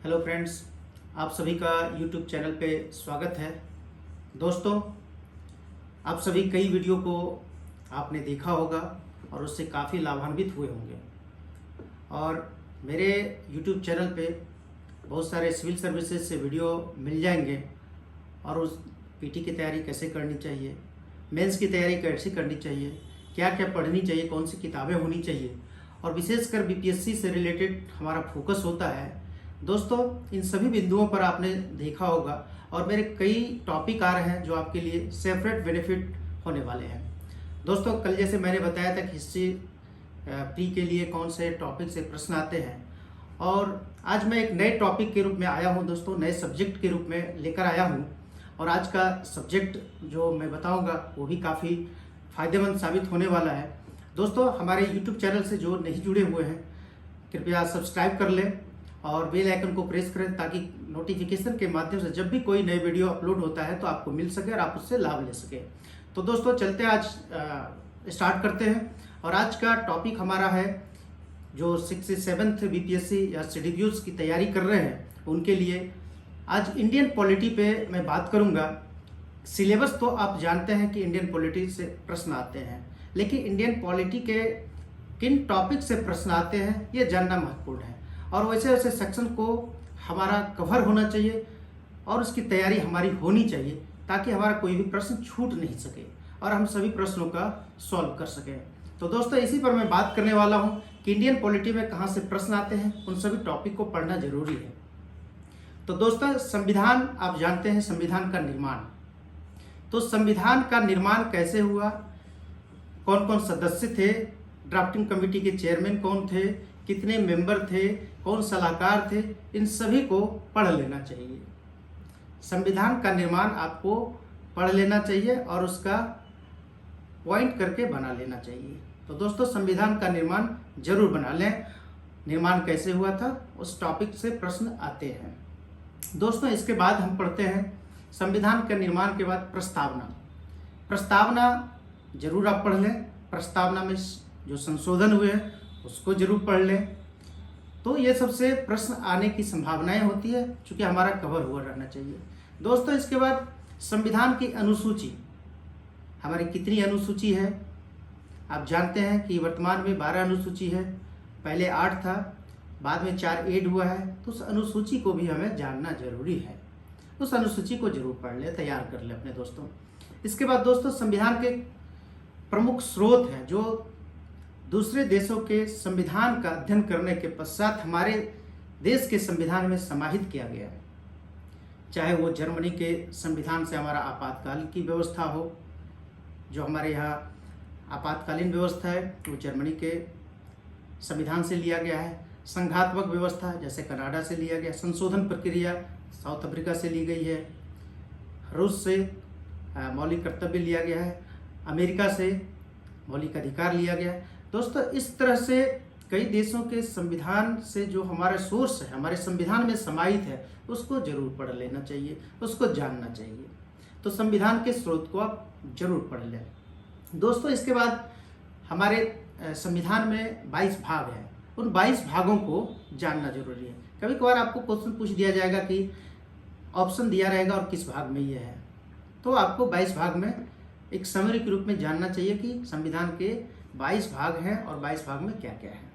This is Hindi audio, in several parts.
हेलो फ्रेंड्स, आप सभी का यूट्यूब चैनल पे स्वागत है। दोस्तों, आप सभी कई वीडियो को आपने देखा होगा और उससे काफ़ी लाभान्वित हुए होंगे। और मेरे यूट्यूब चैनल पे बहुत सारे सिविल सर्विसेज से वीडियो मिल जाएंगे और उस पीटी की तैयारी कैसे करनी चाहिए, मेंस की तैयारी कैसे करनी चाहिए, क्या क्या पढ़नी चाहिए, कौन सी किताबें होनी चाहिए, और विशेषकर बीपीएससी से रिलेटेड हमारा फोकस होता है। दोस्तों, इन सभी बिंदुओं पर आपने देखा होगा और मेरे कई टॉपिक आ रहे हैं जो आपके लिए सेपरेट बेनिफिट होने वाले हैं। दोस्तों, कल जैसे मैंने बताया था कि हिस्ट्री प्री के लिए कौन से टॉपिक से प्रश्न आते हैं, और आज मैं एक नए टॉपिक के रूप में आया हूं। दोस्तों, नए सब्जेक्ट के रूप में लेकर आया हूं और आज का सब्जेक्ट जो मैं बताऊंगा वो भी काफ़ी फायदेमंद साबित होने वाला है। दोस्तों, हमारे यूट्यूब चैनल से जो नहीं जुड़े हुए हैं कृपया सब्सक्राइब कर लें और बेल आइकन को प्रेस करें ताकि नोटिफिकेशन के माध्यम से जब भी कोई नई वीडियो अपलोड होता है तो आपको मिल सके और आप उससे लाभ ले सके। तो दोस्तों, चलते आज स्टार्ट करते हैं। और आज का टॉपिक हमारा है जो 6th-7th बीपीएससी या सीडीपीओ की तैयारी कर रहे हैं उनके लिए। आज इंडियन पॉलिटी पे मैं बात करूंगा। सिलेबस तो आप जानते हैं कि इंडियन पॉलिटी से प्रश्न आते हैं, लेकिन इंडियन पॉलिटी के किन टॉपिक से प्रश्न आते हैं ये जानना महत्वपूर्ण है। और वैसे वैसे सेक्शन को हमारा कवर होना चाहिए और उसकी तैयारी हमारी होनी चाहिए ताकि हमारा कोई भी प्रश्न छूट नहीं सके और हम सभी प्रश्नों का सॉल्व कर सकें। तो दोस्तों, इसी पर मैं बात करने वाला हूं कि इंडियन पॉलिटी में कहां से प्रश्न आते हैं, उन सभी टॉपिक को पढ़ना जरूरी है। तो दोस्तों, संविधान आप जानते हैं, संविधान का निर्माण। तो संविधान का निर्माण कैसे हुआ, कौन कौन सदस्य थे, ड्राफ्टिंग कमेटी के चेयरमैन कौन थे, कितने मेंबर थे, कौन सलाहकार थे, इन सभी को पढ़ लेना चाहिए। संविधान का निर्माण आपको पढ़ लेना चाहिए और उसका पॉइंट करके बना लेना चाहिए। तो दोस्तों, संविधान का निर्माण जरूर बना लें। निर्माण कैसे हुआ था उस टॉपिक से प्रश्न आते हैं। दोस्तों, इसके बाद हम पढ़ते हैं संविधान के निर्माण के बाद प्रस्तावना। प्रस्तावना जरूर आप पढ़ लें। प्रस्तावना में जो संशोधन हुए हैं उसको जरूर पढ़ लें। तो ये सबसे प्रश्न आने की संभावनाएं होती है, क्योंकि हमारा कवर हुआ रहना चाहिए। दोस्तों, इसके बाद संविधान की अनुसूची, हमारी कितनी अनुसूची है आप जानते हैं कि वर्तमान में 12 अनुसूची है। पहले 8 था, बाद में 4 ऐड हुआ है। तो उस अनुसूची को भी हमें जानना जरूरी है। उस अनुसूची को जरूर पढ़ ले, तैयार कर ले अपने दोस्तों। इसके बाद दोस्तों, संविधान के प्रमुख स्रोत हैं जो दूसरे देशों के संविधान का अध्ययन करने के पश्चात हमारे देश के संविधान में समाहित किया गया। चाहे वो जर्मनी के संविधान से हमारा आपातकाल की व्यवस्था हो, जो हमारे यहाँ आपातकालीन व्यवस्था है वो जर्मनी के संविधान से लिया गया है। संघात्मक व्यवस्था जैसे कनाडा से लिया गया। संशोधन प्रक्रिया साउथ अफ्रीका से ली गई है। रूस से मौलिक कर्तव्य लिया गया है। अमेरिका से मौलिक अधिकार लिया गया है। दोस्तों, इस तरह से कई देशों के संविधान से जो हमारा सोर्स है, हमारे संविधान में समाहित है, उसको जरूर पढ़ लेना चाहिए, उसको जानना चाहिए। तो संविधान के स्रोत को आप जरूर पढ़ लें। दोस्तों, इसके बाद हमारे संविधान में 22 भाग हैं। उन 22 भागों को जानना जरूरी है। कभी कभार आपको क्वेश्चन पूछ दिया जाएगा कि ऑप्शन दिया रहेगा और किस भाग में ये है, तो आपको 22 भाग में एक समरी के रूप में जानना चाहिए कि संविधान के 22 भाग हैं और 22 भाग में क्या क्या है।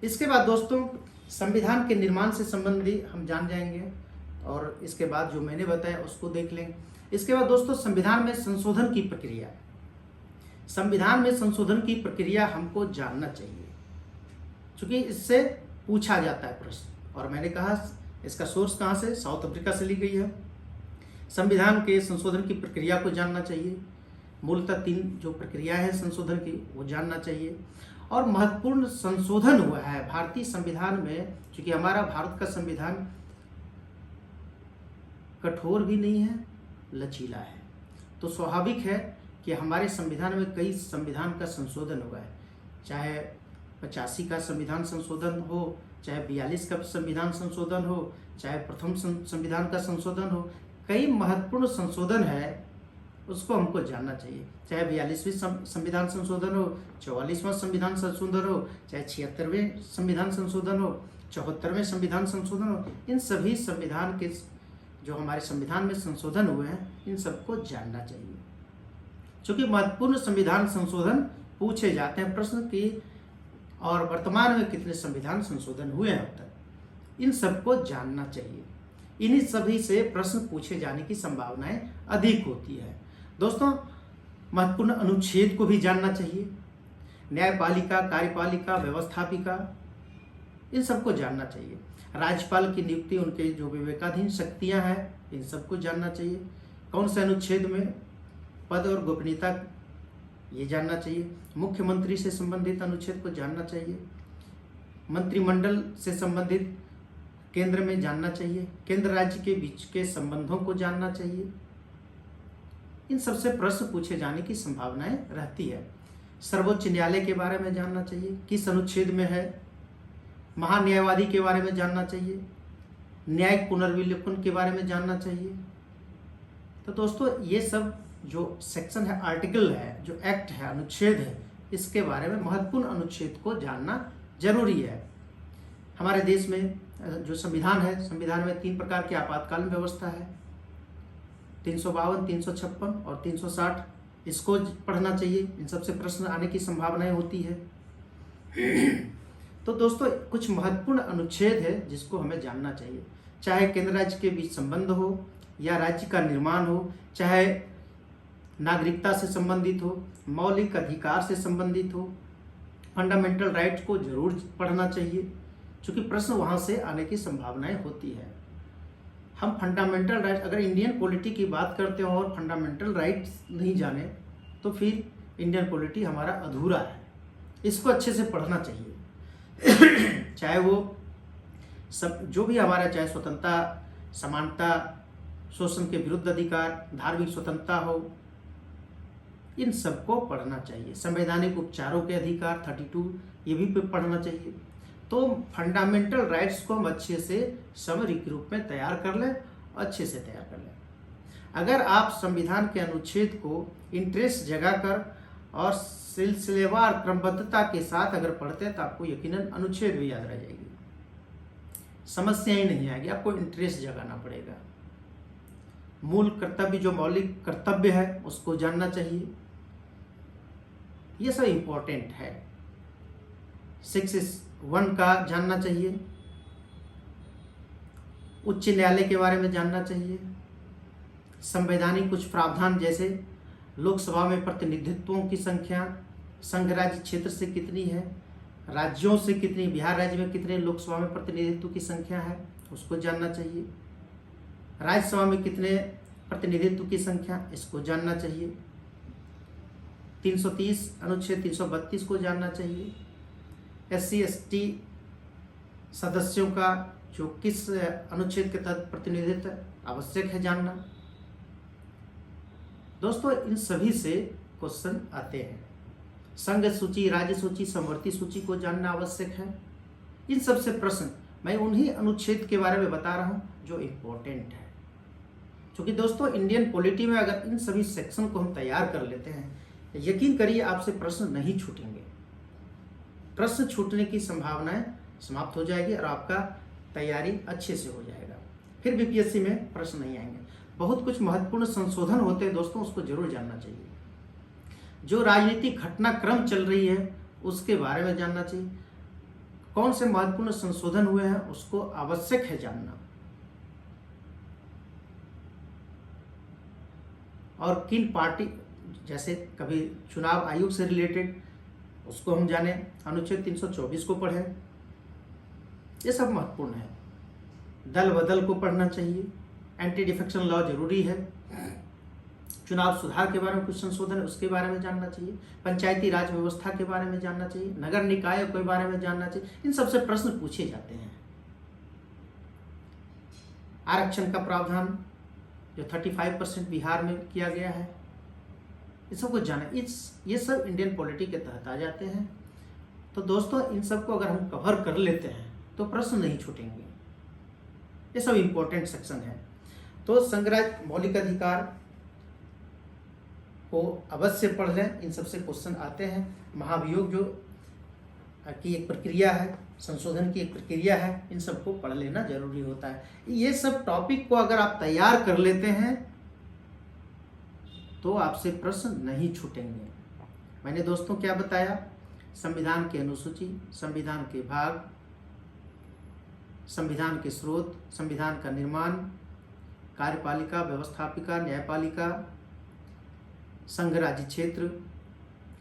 इसके बाद दोस्तों, संविधान के निर्माण से संबंधी हम जान जाएंगे और इसके बाद जो मैंने बताया उसको देख लें। इसके बाद दोस्तों, संविधान में संशोधन की प्रक्रिया। संविधान में संशोधन की प्रक्रिया हमको जानना चाहिए, क्योंकि इससे पूछा जाता है प्रश्न। और मैंने कहा इसका सोर्स कहाँ से, साउथ अफ्रीका से ली गई है। संविधान के संशोधन की प्रक्रिया को जानना चाहिए। मूलतः 3 जो प्रक्रिया है संशोधन की वो जानना चाहिए। और महत्वपूर्ण संशोधन हुआ है भारतीय संविधान में, क्योंकि हमारा भारत का संविधान कठोर भी नहीं है, लचीला है। तो स्वाभाविक है कि हमारे संविधान में कई संविधान का संशोधन हुआ है। चाहे 85 का संविधान संशोधन हो, चाहे 42 का संविधान संशोधन हो, चाहे प्रथम संविधान का संशोधन हो, कई महत्वपूर्ण संशोधन है, उसको हमको जानना चाहिए। चाहे 42वीं संविधान संशोधन हो, 44वां संविधान संशोधन हो, चाहे 76वें संविधान संशोधन हो, 74वें संविधान संशोधन हो, इन सभी संविधान के जो हमारे संविधान में संशोधन हुए हैं, इन सबको जानना चाहिए। क्योंकि महत्वपूर्ण संविधान संशोधन पूछे जाते हैं प्रश्न की, और वर्तमान में कितने संविधान संशोधन हुए हैं अब तक, इन सबको जानना चाहिए। इन्हीं सभी से प्रश्न पूछे जाने की संभावनाएं अधिक होती है। दोस्तों, महत्वपूर्ण अनुच्छेद को भी जानना चाहिए। न्यायपालिका, कार्यपालिका, व्यवस्थापिका, इन सबको जानना चाहिए। राज्यपाल की नियुक्ति, उनके जो विवेकाधीन शक्तियां हैं, इन सबको जानना चाहिए। कौन से अनुच्छेद में पद और गोपनीयता, ये जानना चाहिए। मुख्यमंत्री से संबंधित अनुच्छेद को जानना चाहिए। मंत्रिमंडल से संबंधित केंद्र में जानना चाहिए। केंद्र राज्य के बीच के संबंधों को जानना चाहिए। इन सबसे प्रश्न पूछे जाने की संभावनाएं रहती है। सर्वोच्च न्यायालय के बारे में जानना चाहिए, किस अनुच्छेद में है। महान्यायवादी के बारे में जानना चाहिए। न्यायिक पुनर्विलोकन के बारे में जानना चाहिए। तो दोस्तों, ये सब जो सेक्शन है, आर्टिकल है, जो एक्ट है, अनुच्छेद है, इसके बारे में महत्वपूर्ण अनुच्छेद को जानना जरूरी है। हमारे देश में जो संविधान है, संविधान में 3 प्रकार की आपातकालीन व्यवस्था है, 352, 356 और 360। इसको पढ़ना चाहिए। इन सबसे प्रश्न आने की संभावनाएं होती है। तो दोस्तों, कुछ महत्वपूर्ण अनुच्छेद है जिसको हमें जानना चाहिए। चाहे केंद्र राज्य के बीच संबंध हो, या राज्य का निर्माण हो, चाहे नागरिकता से संबंधित हो, मौलिक अधिकार से संबंधित हो, फंडामेंटल राइट्स को जरूर पढ़ना चाहिए, क्योंकि प्रश्न वहाँ से आने की संभावनाएं होती है। हम फंडामेंटल राइट, अगर इंडियन पॉलिटी की बात करते हो और फंडामेंटल राइट्स नहीं जाने, तो फिर इंडियन पॉलिटी हमारा अधूरा है। इसको अच्छे से पढ़ना चाहिए। चाहे वो सब जो भी हमारा, चाहे स्वतंत्रता, समानता, शोषण के विरुद्ध अधिकार, धार्मिक स्वतंत्रता हो, इन सबको पढ़ना चाहिए। संवैधानिक उपचारों के अधिकार 32, ये भी पढ़ना चाहिए। तो फंडामेंटल राइट्स को हम अच्छे से समरी के रूप में तैयार कर लें, अच्छे से तैयार कर लें। अगर आप संविधान के अनुच्छेद को इंटरेस्ट जगाकर और सिलसिलेवार क्रमबद्धता के साथ अगर पढ़ते हैं, तो आपको यकीनन अनुच्छेद भी याद रह जाएगी, समस्या ही नहीं आएगी। आपको इंटरेस्ट जगाना पड़ेगा। मूल कर्तव्य, जो मौलिक कर्तव्य है, उसको जानना चाहिए। ये सब इम्पोर्टेंट है। 6(1) का जानना चाहिए। उच्च न्यायालय के बारे में जानना चाहिए। संवैधानिक कुछ प्रावधान, जैसे लोकसभा में प्रतिनिधित्वों की संख्या संघ राज्य क्षेत्र से कितनी है, राज्यों से कितनी, बिहार राज्य में कितने लोकसभा में प्रतिनिधित्व की संख्या है, उसको जानना चाहिए। राज्यसभा में कितने प्रतिनिधित्व की संख्या, इसको जानना चाहिए। 330 अनुच्छेद 332 को जानना चाहिए। SC/ST सदस्यों का जो किस अनुच्छेद के तहत प्रतिनिधित्व आवश्यक है जानना। दोस्तों, इन सभी से क्वेश्चन आते हैं। संघ सूची, राज्य सूची, समवर्ती सूची को जानना आवश्यक है। इन सब से प्रश्न, मैं उन्हीं अनुच्छेद के बारे में बता रहा हूं जो इम्पोर्टेंट है। क्योंकि दोस्तों, इंडियन पॉलिटी में अगर इन सभी सेक्शन को हम तैयार कर लेते हैं, यकीन करिए आपसे प्रश्न नहीं छूटेंगे। प्रश्न छूटने की संभावनाएं समाप्त हो जाएगी और आपका तैयारी अच्छे से हो जाएगा। फिर बीपीएससी में प्रश्न नहीं आएंगे। बहुत कुछ महत्वपूर्ण संशोधन होते हैं दोस्तों, उसको जरूर जानना चाहिए। जो राजनीतिक घटनाक्रम चल रही है, उसके बारे में जानना चाहिए। कौन से महत्वपूर्ण संशोधन हुए हैं, उसको आवश्यक है जानना। और किन पार्टी, जैसे कभी चुनाव आयोग से रिलेटेड, उसको हम जाने, अनुच्छेद 324 को पढ़ें। ये सब महत्वपूर्ण है। दल बदल को पढ़ना चाहिए। एंटी डिफेक्शन लॉ जरूरी है। चुनाव सुधार के बारे में कुछ संशोधन है, उसके बारे में जानना चाहिए। पंचायती राज व्यवस्था के बारे में जानना चाहिए। नगर निकायों के बारे में जानना चाहिए। इन सबसे प्रश्न पूछे जाते हैं। आरक्षण का प्रावधान जो 35% बिहार में किया गया है, इस सबको जाना। ये सब इंडियन पॉलिटी के तहत आ जाते हैं। तो दोस्तों, इन सबको अगर हम कवर कर लेते हैं तो प्रश्न नहीं छूटेंगे। ये सब इम्पोर्टेंट सेक्शन है। तो संग्रह मौलिक अधिकार को अवश्य पढ़ लें। इन सबसे क्वेश्चन आते हैं। महाभियोग जो की एक प्रक्रिया है, संशोधन की एक प्रक्रिया है, इन सबको पढ़ लेना जरूरी होता है। ये सब टॉपिक को अगर आप तैयार कर लेते हैं तो आपसे प्रश्न नहीं छूटेंगे। मैंने दोस्तों क्या बताया? संविधान की अनुसूची, संविधान के भाग, संविधान के स्रोत, संविधान का निर्माण, कार्यपालिका, व्यवस्थापिका, न्यायपालिका, संघ राज्य क्षेत्र,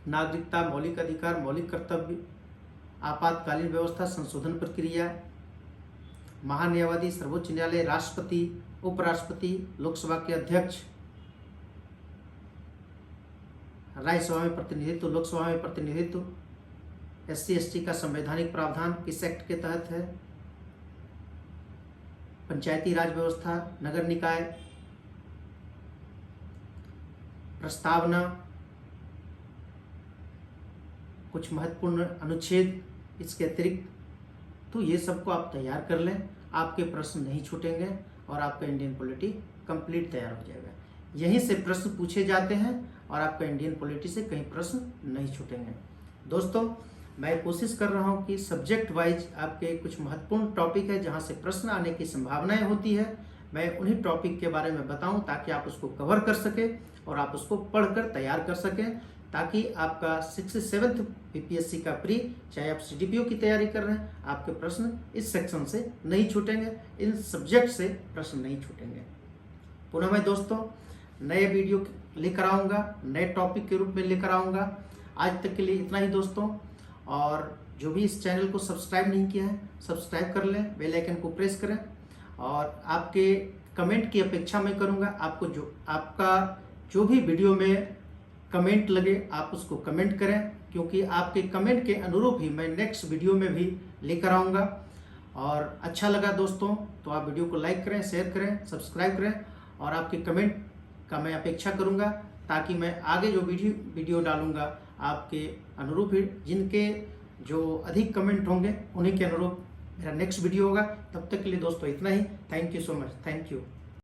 नागरिकता, मौलिक अधिकार, मौलिक कर्तव्य, आपातकालीन व्यवस्था, संशोधन प्रक्रिया, महान्यायवादी, सर्वोच्च न्यायालय, राष्ट्रपति, उपराष्ट्रपति, लोकसभा के अध्यक्ष, राज्यसभा में प्रतिनिधित्व, लोकसभा में प्रतिनिधित्व, SC/ST का संवैधानिक प्रावधान किस एक्ट के तहत है, पंचायती राज व्यवस्था, नगर निकाय, प्रस्तावना, कुछ महत्वपूर्ण अनुच्छेद, इसके अतिरिक्त तो ये सबको आप तैयार कर लें, आपके प्रश्न नहीं छूटेंगे और आपका इंडियन पॉलिटी कंप्लीट तैयार हो जाएगा। यहीं से प्रश्न पूछे जाते हैं और आपका इंडियन पॉलिटी से कहीं प्रश्न नहीं छूटेंगे। दोस्तों, मैं कोशिश कर रहा हूं कि सब्जेक्ट वाइज आपके कुछ महत्वपूर्ण टॉपिक है जहां से प्रश्न आने की संभावनाएं होती है, मैं उन्हीं टॉपिक के बारे में बताऊं ताकि आप उसको कवर कर सकें और आप उसको पढ़कर तैयार कर सकें, ताकि आपका 6th से 7th BPSC का प्री, चाहे आप CDPO की तैयारी कर रहे हैं, आपके प्रश्न इस सेक्शन से नहीं छूटेंगे, इन सब्जेक्ट से प्रश्न नहीं छूटेंगे। पुनः मैं दोस्तों नए वीडियो लेकर आऊँगा, नए टॉपिक के रूप में लेकर आऊँगा। आज तक के लिए इतना ही दोस्तों, और जो भी इस चैनल को सब्सक्राइब नहीं किया है सब्सक्राइब कर लें, बेल आइकन को प्रेस करें और आपके कमेंट की अपेक्षा मैं करूँगा। आपका जो भी वीडियो में कमेंट लगे आप उसको कमेंट करें, क्योंकि आपके कमेंट के अनुरूप ही मैं नेक्स्ट वीडियो में भी लेकर आऊँगा। और अच्छा लगा दोस्तों तो आप वीडियो को लाइक करें, शेयर करें, सब्सक्राइब करें और आपके कमेंट का मैं अपेक्षा करूँगा, ताकि मैं आगे जो वीडियो डालूँगा आपके अनुरूप ही, जिनके जो अधिक कमेंट होंगे उन्हीं के अनुरूप मेरा नेक्स्ट वीडियो होगा। तब तक के लिए दोस्तों इतना ही। Thank you so much. Thank you.